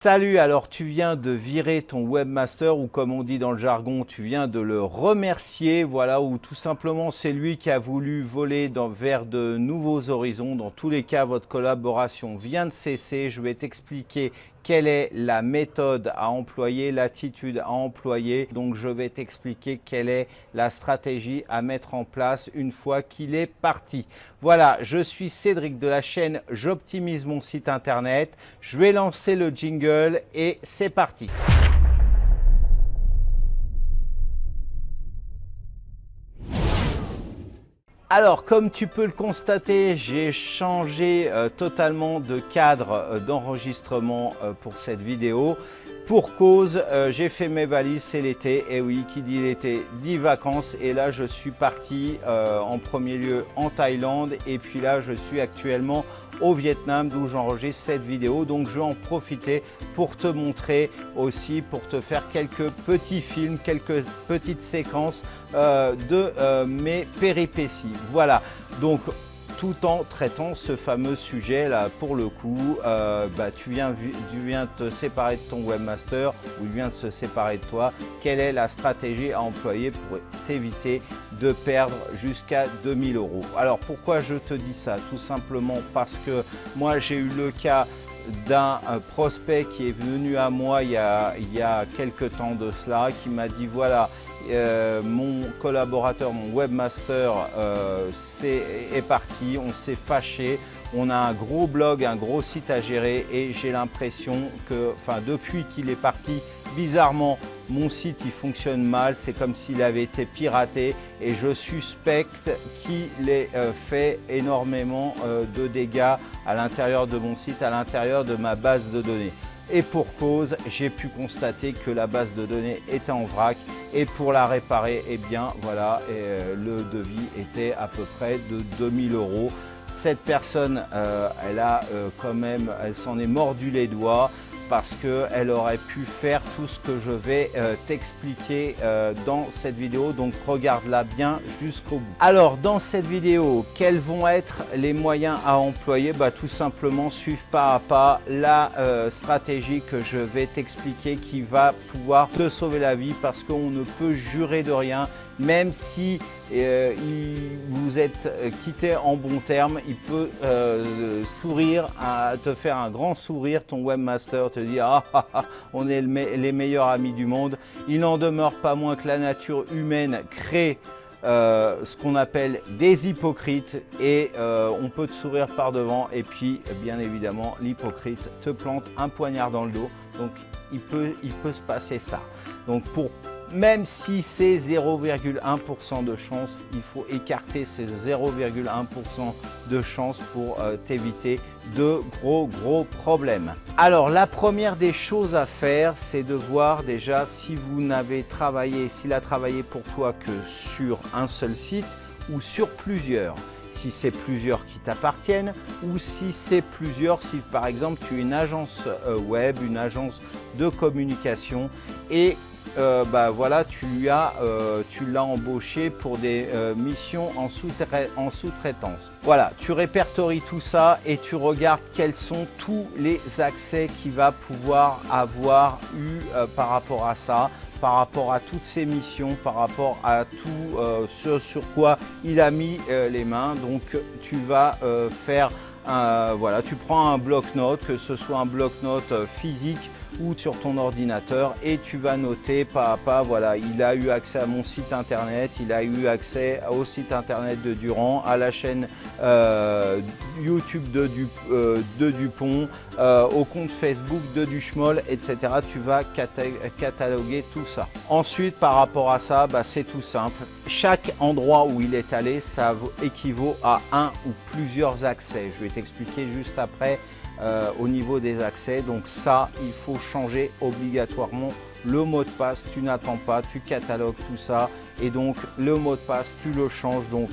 Salut, alors tu viens de virer ton webmaster ou comme on dit dans le jargon, tu viens de le remercier, voilà, ou tout simplement c'est lui qui a voulu voler vers de nouveaux horizons. Dans tous les cas, votre collaboration vient de cesser. Je vais t'expliquer quelle est la méthode à employer, l'attitude à employer. Donc je vais t'expliquer quelle est la stratégie à mettre en place une fois qu'il est parti. Voilà, je suis Cédric de la chaîne J'optimise mon site internet. Je vais lancer le jingle et c'est parti. Alors, comme tu peux le constater, j'ai changé totalement de cadre d'enregistrement pour cette vidéo. Pour cause, j'ai fait mes valises, c'est l'été. Et oui, qui dit l'été dit vacances. Et là, je suis parti en premier lieu en Thaïlande. Et puis là, je suis actuellement au Vietnam d'où j'enregistre cette vidéo. Donc, je vais en profiter pour te montrer aussi, pour te faire quelques petits films, quelques petites séquences de mes péripéties. Voilà, donc tout en traitant ce fameux sujet là pour le coup, tu viens de te séparer de ton webmaster ou il vient de se séparer de toi. Quelle est la stratégie à employer pour t'éviter de perdre jusqu'à 2000 €? Alors pourquoi je te dis ça? Tout simplement parce que moi j'ai eu le cas d'un prospect qui est venu à moi il y a quelques temps de cela, qui m'a dit voilà, mon collaborateur, mon webmaster est parti, on s'est fâché, on a un gros blog, un gros site à gérer et j'ai l'impression que, depuis qu'il est parti, bizarrement, mon site il fonctionne mal, c'est comme s'il avait été piraté et je suspecte qu'il ait fait énormément de dégâts à l'intérieur de mon site, à l'intérieur de ma base de données. Et pour cause, j'ai pu constater que la base de données était en vrac et pour la réparer, eh bien voilà, le devis était à peu près de 2000 €. Cette personne, elle s'en est mordu les doigts parce qu'elle aurait pu faire tout ce que je vais t'expliquer dans cette vidéo. Donc regarde-la bien jusqu'au bout. Alors dans cette vidéo, quels vont être les moyens à employer? Tout simplement suivre pas à pas la stratégie que je vais t'expliquer qui va pouvoir te sauver la vie, parce qu'on ne peut jurer de rien. Même si vous êtes quitté en bons termes, il peut sourire, te faire un grand sourire, ton webmaster, te dire ah, on est les meilleurs amis du monde. Il n'en demeure pas moins que la nature humaine crée ce qu'on appelle des hypocrites et on peut te sourire par devant et puis bien évidemment l'hypocrite te plante un poignard dans le dos. Donc il peut se passer ça. Donc même si c'est 0,1% de chance, il faut écarter ces 0,1% de chance pour t'éviter de gros problèmes. Alors la première des choses à faire, c'est de voir déjà si s'il a travaillé pour toi que sur un seul site ou sur plusieurs. Si c'est plusieurs qui t'appartiennent ou si c'est plusieurs, si par exemple tu es une agence web, une agence de communication et voilà, tu l'as embauché pour des missions en sous-traitance. Voilà, tu répertories tout ça et tu regardes quels sont tous les accès qu'il va pouvoir avoir eu par rapport à ça, par rapport à toutes ces missions, par rapport à tout ce sur quoi il a mis les mains. Donc tu vas tu prends un bloc-notes, que ce soit un bloc-notes physique ou sur ton ordinateur, et tu vas noter pas à pas, voilà, il a eu accès à mon site internet, il a eu accès au site internet de Durand, à la chaîne YouTube de Dupont, au compte Facebook de Duchemol, etc. Tu vas cataloguer tout ça. Ensuite, par rapport à ça, c'est tout simple. Chaque endroit où il est allé, ça équivaut à un ou plusieurs accès. Je vais t'expliquer juste après. Au niveau des accès, donc ça il faut changer obligatoirement le mot de passe. Tu n'attends pas, tu catalogues tout ça et donc le mot de passe tu le changes. Donc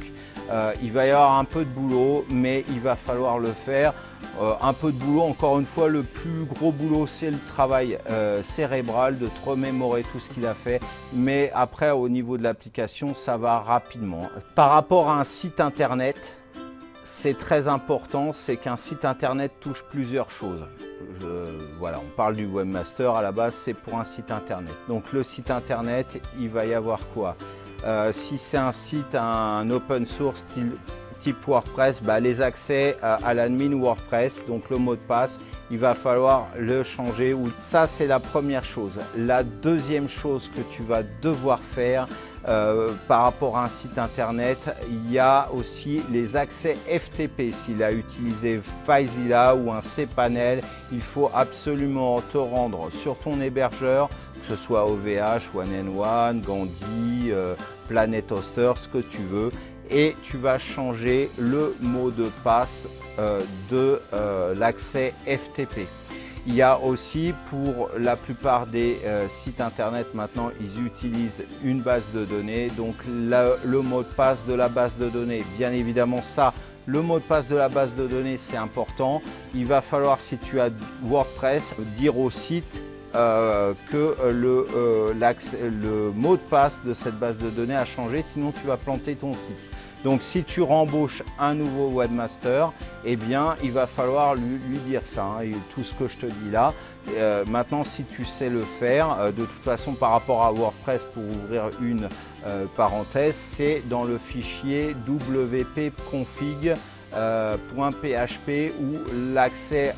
il va y avoir un peu de boulot, mais il va falloir le faire. Un peu de boulot, encore une fois, le plus gros boulot c'est le travail cérébral, de te remémorer tout ce qu'il a fait, mais après au niveau de l'application ça va rapidement. Par rapport à un site internet, c'est très important, c'est qu'un site internet touche plusieurs choses. Voilà, on parle du webmaster, à la base c'est pour un site internet. Donc le site internet, il va y avoir quoi? Si c'est un site, un open source type WordPress, les accès à l'admin WordPress, donc le mot de passe, il va falloir le changer. Ça, c'est la première chose. La deuxième chose que tu vas devoir faire par rapport à un site internet, il y a aussi les accès FTP. S'il a utilisé FileZilla ou un cPanel, il faut absolument te rendre sur ton hébergeur, que ce soit OVH, One&One, Gandhi, Planet Hoster, ce que tu veux, et tu vas changer le mot de passe de l'accès FTP. Il y a aussi, pour la plupart des sites internet maintenant, ils utilisent une base de données, donc le mot de passe de la base de données. Bien évidemment, ça, le mot de passe de la base de données, c'est important. Il va falloir, si tu as WordPress, dire au site que le mot de passe de cette base de données a changé, sinon tu vas planter ton site. Donc si tu rembauches un nouveau webmaster, eh bien il va falloir lui dire ça, hein, tout ce que je te dis là. Maintenant, si tu sais le faire, de toute façon par rapport à WordPress, pour ouvrir une parenthèse, c'est dans le fichier wp-config .php où l'accès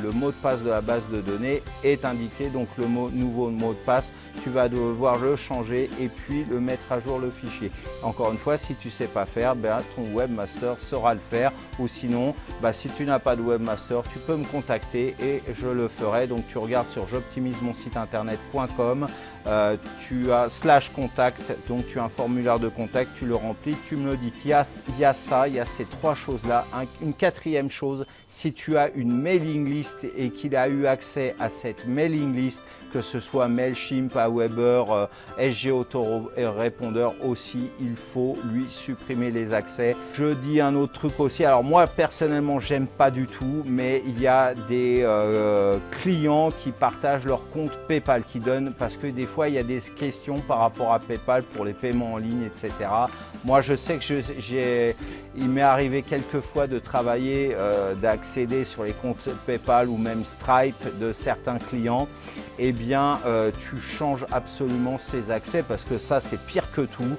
le mot de passe de la base de données est indiqué. Donc le nouveau mot de passe, tu vas devoir le changer et puis le mettre à jour le fichier. Encore une fois, si tu ne sais pas faire, ton webmaster saura le faire, ou sinon si tu n'as pas de webmaster, tu peux me contacter et je le ferai. Donc tu regardes sur j'optimise-mon-site-internet.com, tu as /contact, donc tu as un formulaire de contact, tu le remplis, tu me le dis. Il y a ça, il y a ces trois choses là. Une quatrième chose, si tu as une mailing list et qu'il a eu accès à cette mailing list, que ce soit Mailchimp, Aweber, SG Autorépondeur aussi, il faut lui supprimer les accès. Je dis un autre truc aussi, alors moi personnellement j'aime pas du tout, mais il y a des clients qui partagent leur compte PayPal, qui donnent, parce que des fois il y a des questions par rapport à PayPal pour les paiements en ligne, etc. Moi je sais que il m'est arrivé quelques fois de travailler, d'accéder sur les comptes PayPal ou même Stripe de certains clients. Eh bien tu changes absolument ces accès, parce que ça c'est pire que tout.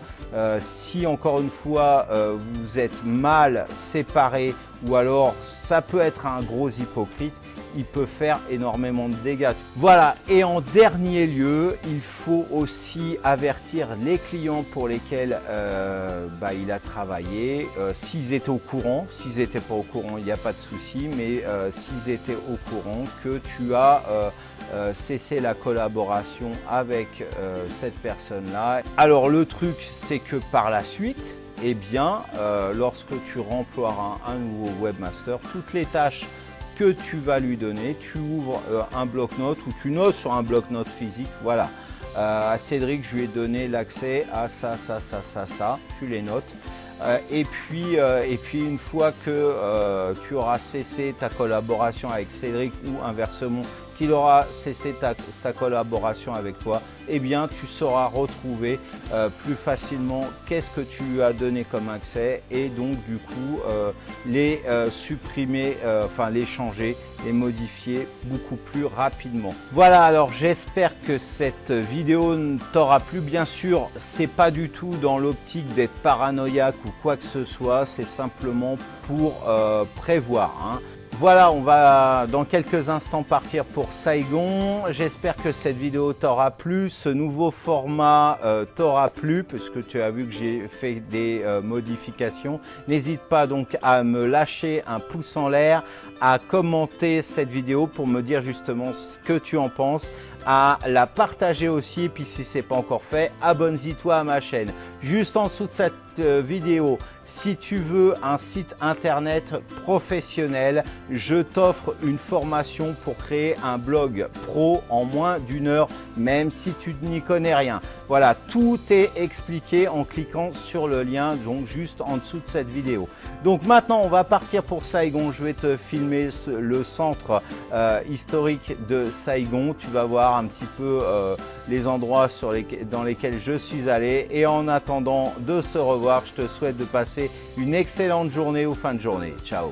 Si encore une fois vous êtes mal séparés, ou alors ça peut être un gros hypocrite, il peut faire énormément de dégâts. Voilà, et en dernier lieu, il faut aussi avertir les clients pour lesquels il a travaillé, s'ils étaient au courant. S'ils n'étaient pas au courant, il n'y a pas de souci, mais s'ils étaient au courant que tu as cessé la collaboration avec cette personne-là. Alors le truc, c'est que par la suite, eh bien, lorsque tu remploieras un nouveau webmaster, toutes les tâches que tu vas lui donner, tu ouvres un bloc-notes ou tu notes sur un bloc-notes physique. Voilà, à Cédric, je lui ai donné l'accès à ça, tu les notes. Et puis une fois que tu auras cessé ta collaboration avec Cédric, ou inversement qu'il aura cessé sa collaboration avec toi, eh bien tu sauras retrouver plus facilement qu'est-ce que tu lui as donné comme accès, et donc du coup les supprimer, les changer, les modifier beaucoup plus rapidement. Voilà, alors j'espère que cette vidéo ne t'aura plu. Bien sûr, c'est pas du tout dans l'optique d'être paranoïaque ou quoi que ce soit, c'est simplement pour prévoir, hein. Voilà, on va dans quelques instants partir pour Saigon. J'espère que cette vidéo t'aura plu, ce nouveau format t'aura plu, puisque tu as vu que j'ai fait des modifications. N'hésite pas donc à me lâcher un pouce en l'air, à commenter cette vidéo pour me dire justement ce que tu en penses, à la partager aussi, et puis si ce n'est pas encore fait, abonne-toi à ma chaîne. Juste en dessous de cette vidéo, si tu veux un site internet professionnel, je t'offre une formation pour créer un blog pro en moins d'1 heure, même si tu n'y connais rien. Voilà, tout est expliqué en cliquant sur le lien, donc juste en dessous de cette vidéo. Donc maintenant, on va partir pour Saigon. Je vais te filmer le centre historique de Saigon. Tu vas voir un petit peu les endroits dans lesquels je suis allé. Et en attendant de se revoir, je te souhaite de passer passer une excellente journée ou fin de journée. Ciao.